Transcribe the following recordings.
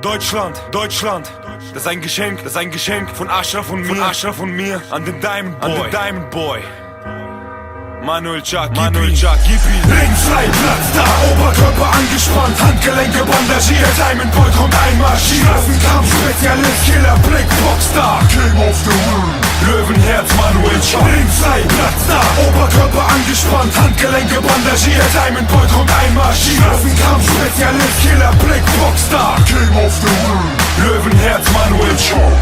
Deutschland. Das ist ein Geschenk von Ashraf und mir, an den Diamond Boy. Manuel Chuck, gib ihn. Links frei, Platz da, Oberkörper angespannt, Handgelenke bandagiert, Diamond Boy kommt einmarschiert. Straßenkampf-Spezialist, Killer, Blick, Boxstar, King of the World, Löwenherz, Manuel Chuck. Links frei, Platz da, Oberkörper angespannt, Handgelenke bandagiert, Diamond Boy kommt einmarschiert. Straßenkampf-Spezialist, Killer, Blick, Boxstar, King of the World, Löwenherz, Manuel Chuck.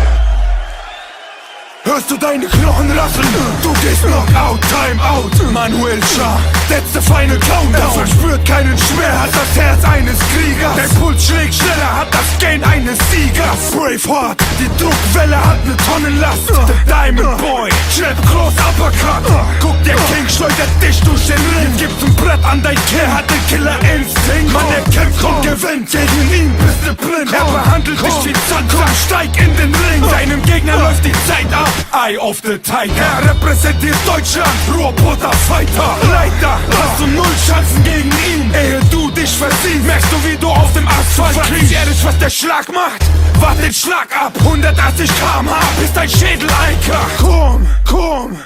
Hörst du deine Knochen rasseln? Du gehst Knockout, Timeout. Manuel Chuck, that's the final countdown. Er verspürt keinen Schmerz, hat das Herz eines Kriegers. Der Puls schlägt schneller, hat das Gain eines Siegers. Braveheart, die Druckwelle hat ne Tonnenlast. The Diamond Boy, Jab, Cross, Uppercut. Guck, der King schleudert dich durch den Ring. Gibt's ein Brett an dein Kinn, hat den Killer-Instinkt. Mann, er kämpft und gewinnt, gegen ihn bist du blind. Er behandelt dich wie Sand, komm, steig in den Ring. Deinem Gegner läuft die Zeit ab. Eye of the Tiger, er repräsentiert Deutschland, Roboter Fighter. Leider hast du 0 Chancen gegen ihn, ehe du dich versiehst. Merkst du, wie du auf dem Asphalt kriegst? Ehrlich, was der Schlag macht? Wart den Schlag ab, 180 km/h, bis dein Schädel einkracht. Komm.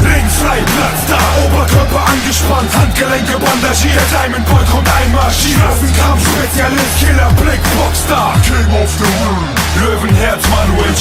Links frei, Platz da, Oberkörper angespannt, Handgelenke bandagiert, Diamond Boy kommt einmarschiert. Straßenkampf-Spezialist, Killer, Blick, Boxstar, King of the World, Löwenherz, Manuel